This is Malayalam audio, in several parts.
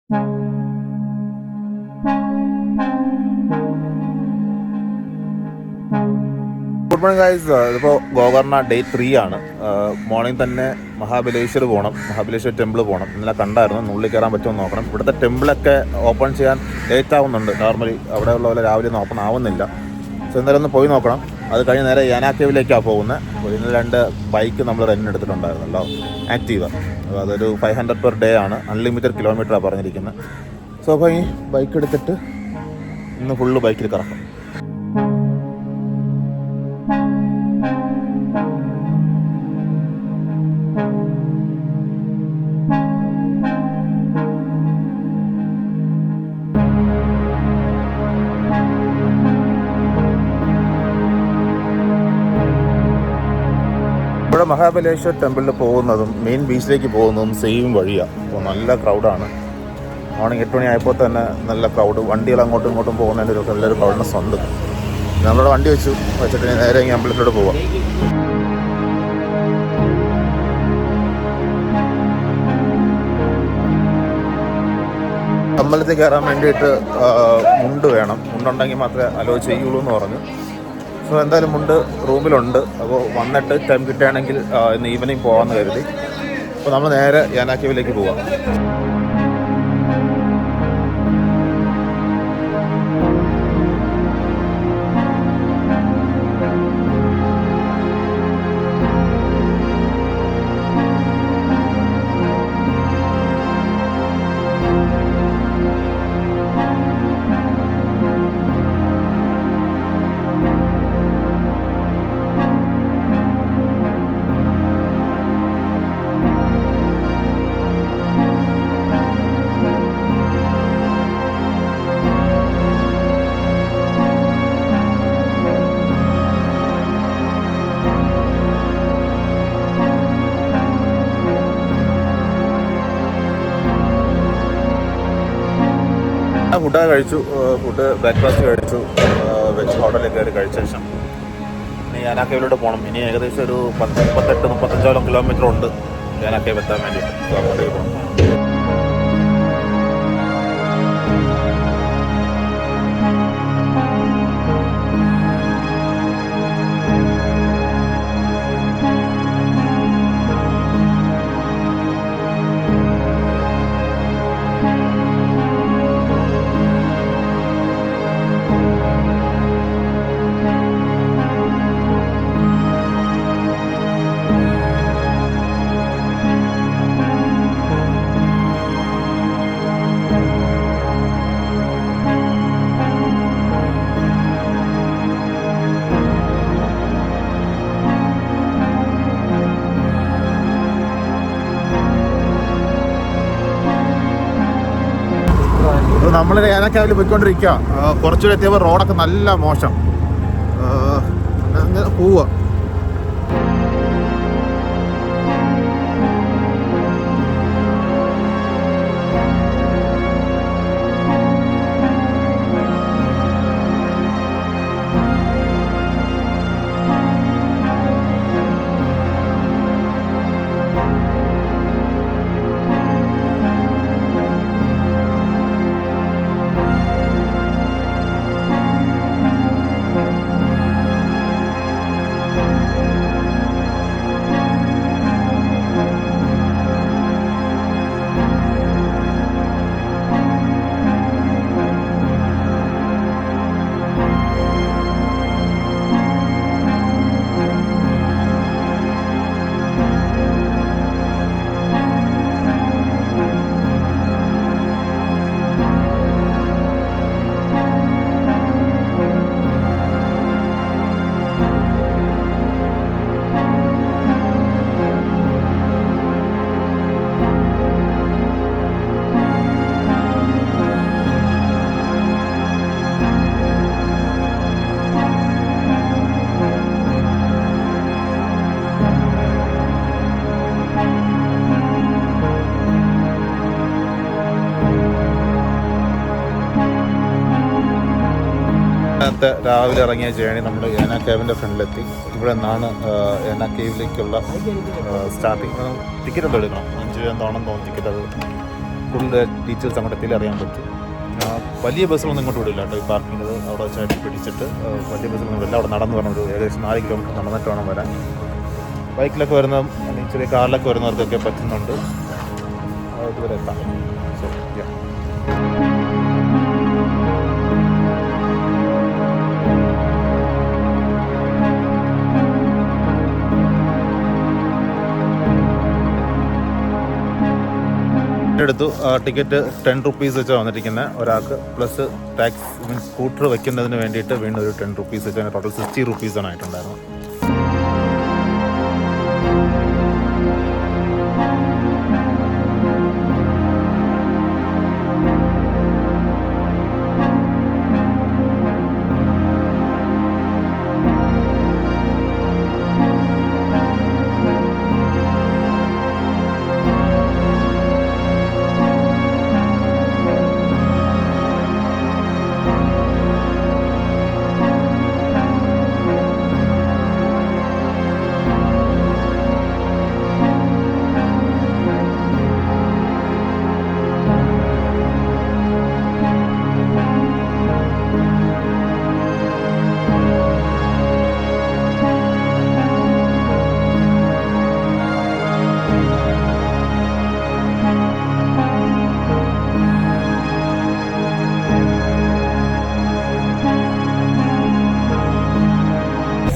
Good morning guys. ഇതിപ്പോൾ ഗോകർണ ഡേ 3 ആണ്. മോർണിംഗ് തന്നെ മഹാബലേശ്വർ പോകണം, മഹാബലേശ്വർ ടെമ്പിൾ പോകണം. ഇന്നലെ കണ്ടായിരുന്നു, ഉള്ളിൽ കയറാൻ പറ്റുമെന്ന് നോക്കണം. ഇവിടുത്തെ ടെമ്പിളൊക്കെ ഓപ്പൺ ചെയ്യാൻ ലേറ്റ് ആവുന്നുണ്ട്. നോർമലി അവിടെയുള്ള പോലെ രാവിലെ ഒന്നും ഓപ്പൺ ആവുന്നില്ല. സോ എന്തായാലും ഒന്ന് പോയി നോക്കണം. അത് കഴിഞ്ഞ് നേരെ യാനാക്കേവിലേക്കാണ് പോകുന്നത്. ഇന്ന് 2 ബൈക്ക് നമ്മൾ റെൻറ്റിന് എടുത്തിട്ടുണ്ടായിരുന്നല്ലോ, ആക്റ്റീവ. അതൊരു 500 പെർ ഡേ ആണ്, അൺലിമിറ്റഡ് കിലോമീറ്ററാണ് പറഞ്ഞിരിക്കുന്നത്. സോ അപ്പോൾ ഈ ബൈക്ക് എടുത്തിട്ട് ഇന്ന് ഫുള്ള് ബൈക്കിൽ കറക്കാം. ഇവിടെ മഹാബലേശ്വർ ടെമ്പിളിൽ പോകുന്നതും മെയിൻ ബീച്ചിലേക്ക് പോകുന്നതും സെയിം വഴിയാണ്. അപ്പോൾ നല്ല ക്രൗഡാണ്. മോർണിംഗ് 8 മണി ആയപ്പോൾ തന്നെ നല്ല ക്രൗഡ്. വണ്ടികൾ അങ്ങോട്ടും ഇങ്ങോട്ടും പോകുന്നതിൻ്റെ ഒരു നല്ലൊരു ക്രൗഡ്നെസ് ഉണ്ട്. നമ്മളിവിടെ വണ്ടി വെച്ചിട്ട് നേരെ ഈ അമ്പലത്തിലോട്ട് പോവാം. അമ്പലത്തിൽ കയറാൻ വേണ്ടിയിട്ട് മുണ്ട് വേണം. മുണ്ടുണ്ടെങ്കിൽ മാത്രമേ അലോ ചെയ്യുള്ളൂ എന്ന് പറഞ്ഞു. സോ എന്തായാലും മുണ്ട് റൂമിലുണ്ട്. അപ്പോൾ വന്നിട്ട് ടൈം കിട്ടുകയാണെങ്കിൽ ഇന്ന് ഈവനിങ് പോകാമെന്ന് കരുതി. അപ്പോൾ നമ്മൾ നേരെ യാനാക്കേവിലേക്ക് പോവാം. ഫുഡൊക്കെ കഴിച്ചു. ബ്രേക്ക്ഫാസ്റ്റ് കഴിച്ചു. വെജ് ഹോട്ടലിൽ കയറി കഴിച്ച ശേഷം ഇനി യാനാക്കേവിലോട്ട് പോകണം. ഇനി ഏകദേശം ഒരു 38-35 കിലോമീറ്റർ ഉണ്ട് യാനാക്കേവ് എത്താൻ വേണ്ടിയിട്ട്. അങ്ങോട്ടേക്ക് പോകണം. നമ്മൾ യാനാക്കേവിൽ പോയിക്കൊണ്ടിരിക്കുക. കുറച്ചുകൂടെ എത്തിയപ്പോൾ റോഡൊക്കെ നല്ല മോശം. അങ്ങനെ പോവുക. രാവിലെ ഇറങ്ങിയ ജേണി നമ്മൾ യാനാക്കേവിൻ്റെ ഫ്രണ്ടിലെത്തി. ഇവിടെ നിന്നാണ് യാനാക്കേവിലേക്കുള്ള സ്റ്റാർട്ടിങ്. ടിക്കറ്റ് എന്തോ എടുക്കണം, 5 രൂപ എന്താണെന്ന് തോന്നുന്നു ടിക്കറ്റ്. അത് കൂടുതൽ ഡീറ്റെയിൽസ് അങ്ങോട്ട് എത്തിയാൽ അറിയാൻ പറ്റും. വലിയ ബസ്സുകളൊന്നും ഇങ്ങോട്ട് വിടില്ല കേട്ടോ. ഈ പാർക്കിംഗ് അവിടെ വെച്ചായിട്ട് പിടിച്ചിട്ട് വലിയ ബസ്സുകളൊന്നും വിടില്ല. അവിടെ നടന്ന് പറഞ്ഞൊരു ഏകദേശം 4 കിലോമീറ്റർ നടന്നിട്ട് വേണം വരാൻ. ബൈക്കിലൊക്കെ വരുന്ന ചെറിയ കാറിലൊക്കെ വരുന്നവർക്കൊക്കെ പറ്റുന്നുണ്ട് ഇതുവരെ എത്താം. സോ എടുത്തു. ടിക്കറ്റ് 10 റുപ്പീസ് വെച്ചാണ് വന്നിരിക്കുന്നത് ഒരാൾക്ക്. പ്ലസ് ടാക്സ് മീൻസ് സ്കൂട്ടർ വെക്കുന്നതിന് വേണ്ടിയിട്ട് വീണ്ടും ഒരു 10 റുപ്പീസ് വെച്ചാൽ ടോട്ടൽ 60 റുപ്പീസാണ് ആയിട്ടുണ്ടായിരുന്നത്.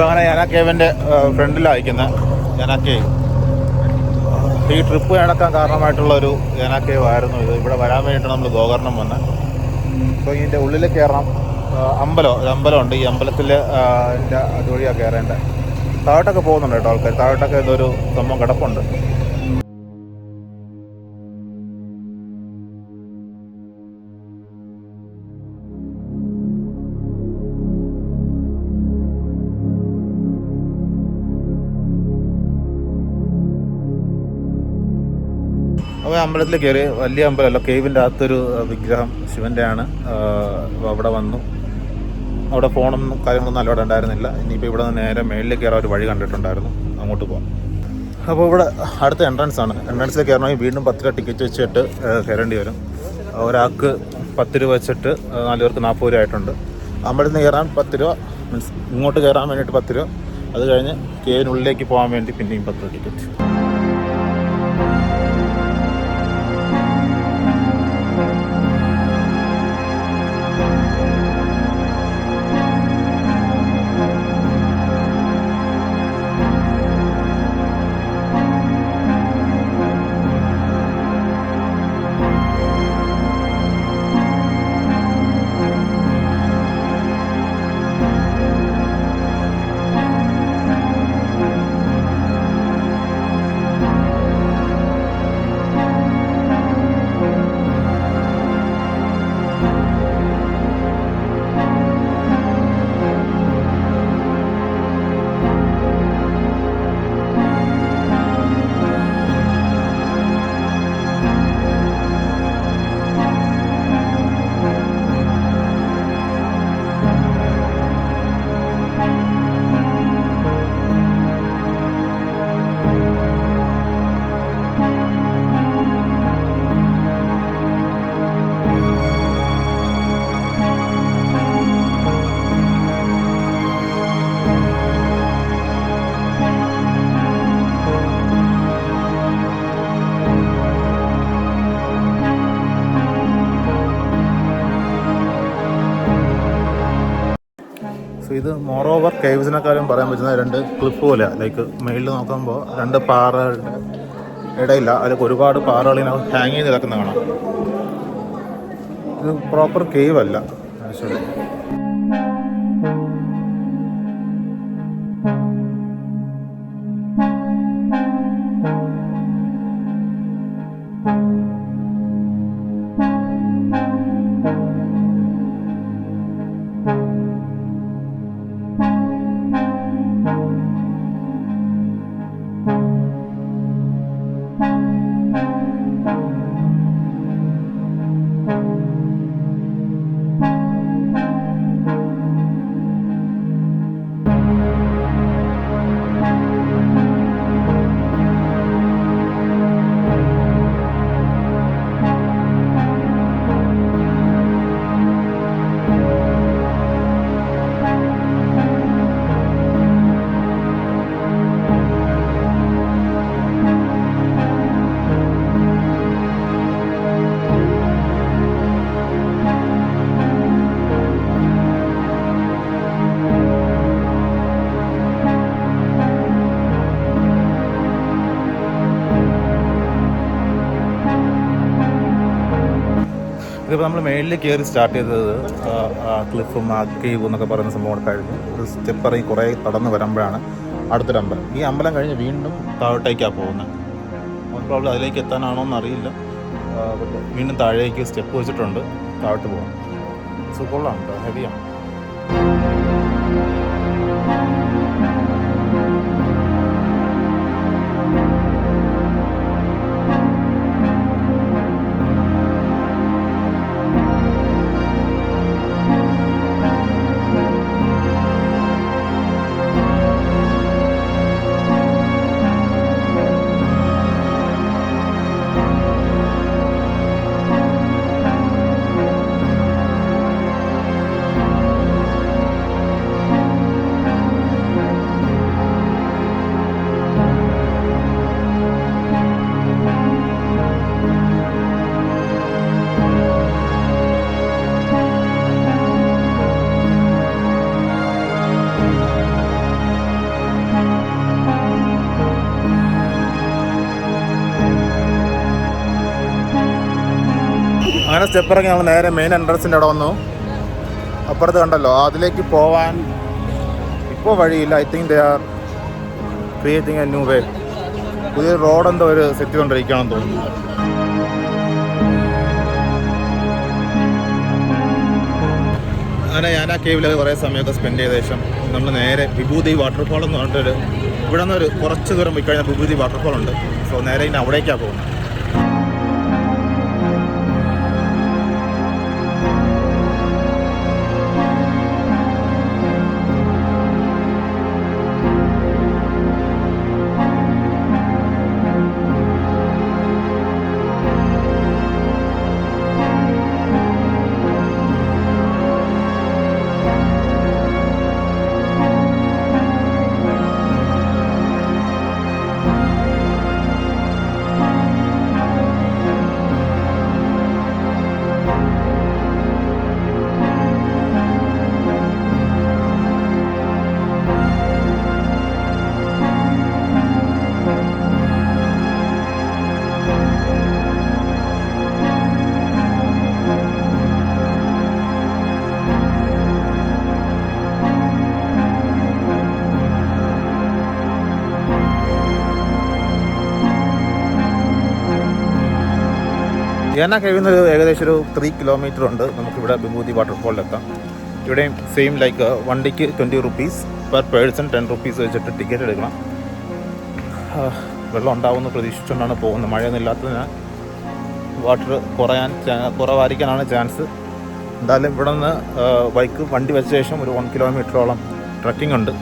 അങ്ങനെ യാനാ കേവിൻ്റെ ഫ്രണ്ടിലാണ് അയക്കുന്നത്. യാനാ കേവ് ഈ ട്രിപ്പ് നടക്കാൻ കാരണമായിട്ടുള്ളൊരു യാനാ കേവ് ആയിരുന്നു ഇത്. ഇവിടെ വരാൻ വേണ്ടിയിട്ട് നമ്മൾ ഗോകർണം വന്ന്. അപ്പോൾ ഇതിൻ്റെ ഉള്ളിൽ കയറാം. ഒരു അമ്പലമുണ്ട്. ഈ അമ്പലത്തിൽ അതുവഴിയാണ് കയറേണ്ടത്. താഴോട്ടൊക്കെ പോകുന്നുണ്ട് കേട്ടോ ആൾക്കാർ. താഴോട്ടൊക്കെ ഇതൊരു സംഭവം കിടപ്പുണ്ട്. അപ്പോൾ അമ്പലത്തിൽ കയറി. വലിയ അമ്പലമല്ല, കേവിൻ്റെ അകത്തൊരു വിഗ്രഹം ശിവൻ്റെ ആണ്. അവിടെ വന്നു. അവിടെ ഫോണും കാര്യങ്ങളൊന്നും അലോടെ ഉണ്ടായിരുന്നില്ല. ഇനിയിപ്പോൾ ഇവിടെ നിന്ന് നേരെ മേളിലേക്ക് കയറാൻ ഒരു വഴി കണ്ടിട്ടുണ്ടായിരുന്നു, അങ്ങോട്ട് പോകാം. അപ്പോൾ ഇവിടെ അടുത്ത എൻട്രൻസ് ആണ്. എൻട്രൻസിൽ കയറണമെങ്കിൽ വീണ്ടും 10 രൂപ ടിക്കറ്റ് വെച്ചിട്ട് കയറേണ്ടി വരും. ഒരാൾക്ക് 10 രൂപ വെച്ചിട്ട് 4 പേർക്ക് 40 രൂപ ആയിട്ടുണ്ട്. അമ്പലത്തിൽ നിന്ന് കയറാൻ 10 രൂപ, മീൻസ് ഇങ്ങോട്ട് കയറാൻ വേണ്ടിയിട്ട് 10 രൂപ. അത് കഴിഞ്ഞ് കേവിനുള്ളിലേക്ക് പോകാൻ വേണ്ടി പിന്നെയും 10 രൂപ ടിക്കറ്റ്. സോ ഇത് മോറോവർ കേവ്സിനെക്കാളും പറയാൻ പറ്റുന്ന 2 ക്ലിഫ് പോലെയാണ്. ലൈക്ക് മേളിൽ നോക്കുമ്പോൾ 2 പാറകളുടെ ഇടയില്ല, അതിലൊക്കെ ഒരുപാട് പാറകളിനെ ഹാങ് ചെയ്ത് കിടക്കുന്ന കാണാം. ഇത് പ്രോപ്പർ കേവ് അല്ല ആക്ച്വലി. ഇതിപ്പോൾ നമ്മൾ മേളിൽ കയറി സ്റ്റാർട്ട് ചെയ്തത് ക്ലിഫും ആ കേവ് എന്നൊക്കെ പറയുന്ന സംഭവം കഴിഞ്ഞ് ഒരു സ്റ്റെപ്പ് ഇറങ്ങി കുറേ കടന്ന് വരുമ്പോഴാണ് അടുത്തൊരു അമ്പലം. ഈ അമ്പലം കഴിഞ്ഞ് വീണ്ടും താഴോട്ടേക്കാണ് പോകുന്നത്. പ്രോബ്ലം അതിലേക്ക് എത്താനാണോ എന്നറിയില്ല. വീണ്ടും താഴേക്ക് സ്റ്റെപ്പ് വെച്ചിട്ടുണ്ട്, താഴോട്ട് പോകാം. സുഖമുള്ളതാണ് കേട്ടോ, ഹെവിയാണ്. അങ്ങനെ സ്റ്റെപ്പ് ഇറങ്ങി നമ്മൾ നേരെ മെയിൻ എൻട്രൻസിൻ്റെ അവിടെ വന്നു. അപ്പുറത്ത് കണ്ടല്ലോ, അതിലേക്ക് പോവാൻ ഇപ്പോൾ വഴിയില്ല. I think they are creating A new വേ. പുതിയ റോഡ് എന്തോ ഒരു സെറ്റ് കൊണ്ടിരിക്കുകയാണെന്ന് തോന്നുന്നു. അങ്ങനെ ഞാൻ ആ കേവിൽ കുറേ സമയമൊക്കെ സ്പെൻഡ് ചെയ്ത ശേഷം നമ്മൾ നേരെ വിഭൂതി വാട്ടർഫാൾ എന്ന് പറഞ്ഞിട്ടൊരു ഇവിടെ നിന്ന് ഒരു കുറച്ച് ദൂരം പോയി കഴിഞ്ഞാൽ വിഭൂതി വാട്ടർഫാൾ ഉണ്ട്. സോ നേരെ ഇനി അവിടേക്കാണ് പോകുന്നത്. യാന കേവിൽ നിന്ന് ഏകദേശം ഒരു 3 കിലോമീറ്റർ ഉണ്ട് നമുക്കിവിടെ വിഭൂതി വാട്ടർഫോളിലെത്താം. ഇവിടെയും സെയിം ലൈക്ക് വണ്ടിക്ക് 20 റുപ്പീസ് പെർ പേഴ്സൺ, 10 റുപ്പീസ് വെച്ചിട്ട് ടിക്കറ്റ് എടുക്കണം. വെള്ളം ഉണ്ടാവുമെന്ന് പ്രതീക്ഷിച്ചുകൊണ്ടാണ് പോകുന്നത്. മഴയൊന്നും ഇല്ലാത്തതിനാൽ വാട്ടർ കുറവായിരിക്കാനാണ് ചാൻസ്. എന്തായാലും ഇവിടെ നിന്ന് വണ്ടി വെച്ച ശേഷം ഒരു 1 കിലോമീറ്ററോളം ട്രക്കിംഗ് ഉണ്ട്.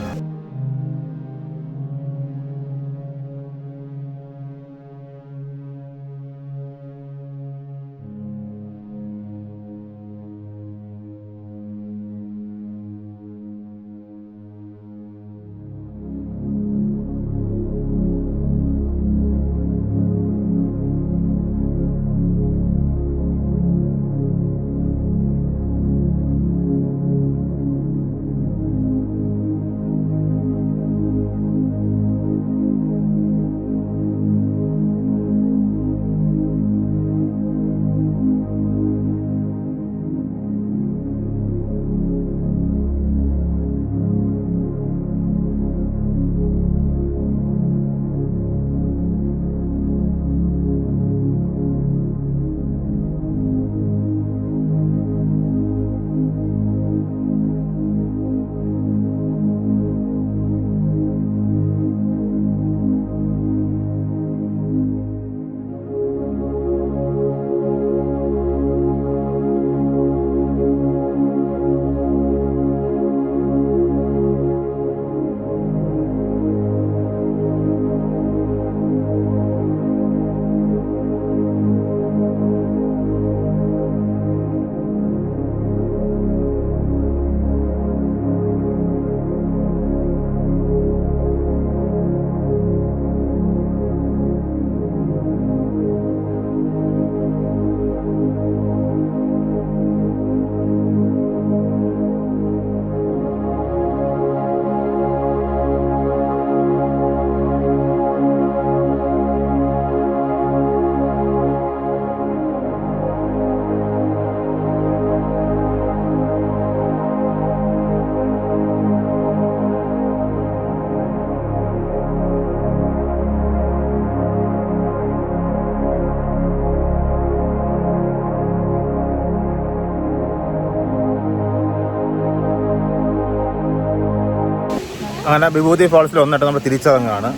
അങ്ങനെ വിഭൂതി ഫാൾസിൽ വന്നിട്ട് നമ്മൾ തിരിച്ചിറങ്ങുകയാണ്.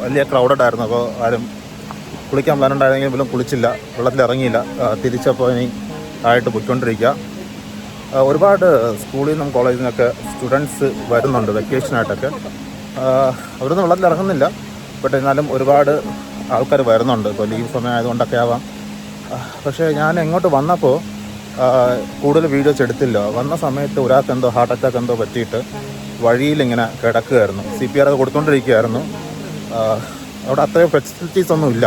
വലിയ ക്രൗഡഡ് ആയിരുന്നു, അപ്പോൾ ആരും കുളിക്കാൻ പ്ലാനുണ്ടായിരുന്നെങ്കിൽ പോലും കുളിച്ചില്ല, വെള്ളത്തിൽ ഇറങ്ങിയില്ല. തിരിച്ചപ്പോൾ ഇനി ആയിട്ട് പോയിക്കൊണ്ടിരിക്കുക. ഒരുപാട് സ്കൂളിൽ നിന്നും കോളേജിൽ നിന്നൊക്കെ സ്റ്റുഡൻസ് വരുന്നുണ്ട് വെക്കേഷനായിട്ടൊക്കെ. അവരൊന്നും വെള്ളത്തിൽ ഇറങ്ങുന്നില്ല, ബട്ട് എന്നാലും ഒരുപാട് ആൾക്കാർ വരുന്നുണ്ട്. ഇപ്പോൾ ലീവ് സമയം ആയതുകൊണ്ടൊക്കെ ആവാം. പക്ഷേ ഞാൻ എങ്ങോട്ട് വന്നപ്പോൾ കൂടുതൽ വീഡിയോസ് എടുത്തില്ല. വന്ന സമയത്ത് ഒരാൾക്ക് എന്തോ ഹാർട്ട് അറ്റാക്ക് എന്തോ പറ്റിയിട്ട് വഴിയിലിങ്ങനെ കിടക്കുകയായിരുന്നു. CPR ഒക്കെ കൊടുത്തുകൊണ്ടിരിക്കുകയായിരുന്നു. അവിടെ അത്രയും ഫെസിലിറ്റീസ് ഒന്നും ഇല്ല.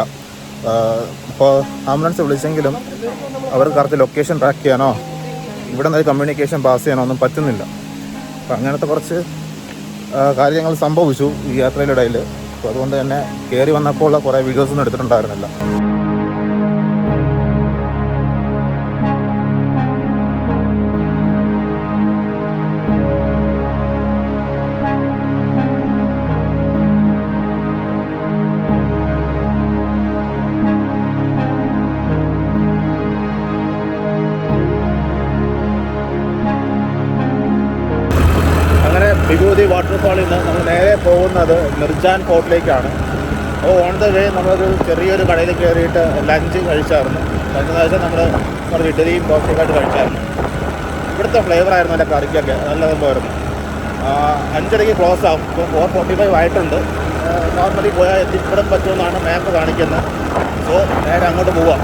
അപ്പോൾ ആംബുലൻസ് വിളിച്ചെങ്കിലും അവർക്ക് കറക്റ്റ് ലൊക്കേഷൻ ട്രാക്ക് ചെയ്യാനോ ഇവിടെ നിന്ന് കമ്മ്യൂണിക്കേഷൻ പാസ് ചെയ്യാനോ ഒന്നും പറ്റുന്നില്ല. അപ്പം അങ്ങനത്തെ കുറച്ച് കാര്യങ്ങൾ സംഭവിച്ചു ഈ യാത്രയുടെ ഇടയിൽ. അപ്പോൾ അതുകൊണ്ട് തന്നെ കയറി വന്നപ്പോൾ ഉള്ള കുറേ വീഡിയോസൊന്നും എടുത്തിട്ടുണ്ടായിരുന്നില്ല. വിഭൂതി വാട്ടർഫാളിൽ നിന്ന് നമ്മൾ നേരെ പോകുന്നത് മിർജാൻ ഫോർട്ടിലേക്കാണ്. അപ്പോൾ ഓൺ ദ വേ നമ്മളൊരു ചെറിയൊരു കടയിൽ കയറിയിട്ട് ലഞ്ച് കഴിച്ചായിരുന്നു. ലഞ്ച് എന്ന് വെച്ചാൽ നമ്മൾ കുറച്ച് ഇഡലിയും കോഫിയൊക്കെ ആയിട്ട് കഴിച്ചായിരുന്നു. ഇവിടുത്തെ ഫ്ലേവറായിരുന്നു എൻ്റെ കറിക്കൊക്കെ നല്ല സംഭവമായിരുന്നു. 5:30 ക്ലോസ് ആകും. ഇപ്പോൾ 4:45 ആയിട്ടുണ്ട്. നോർമലി പോയാൽ എത്തിപ്പെടാൻ പറ്റുമെന്നാണ് മാപ്പ് കാണിക്കുന്നത്. സോ നേരെ അങ്ങോട്ട് പോവാം.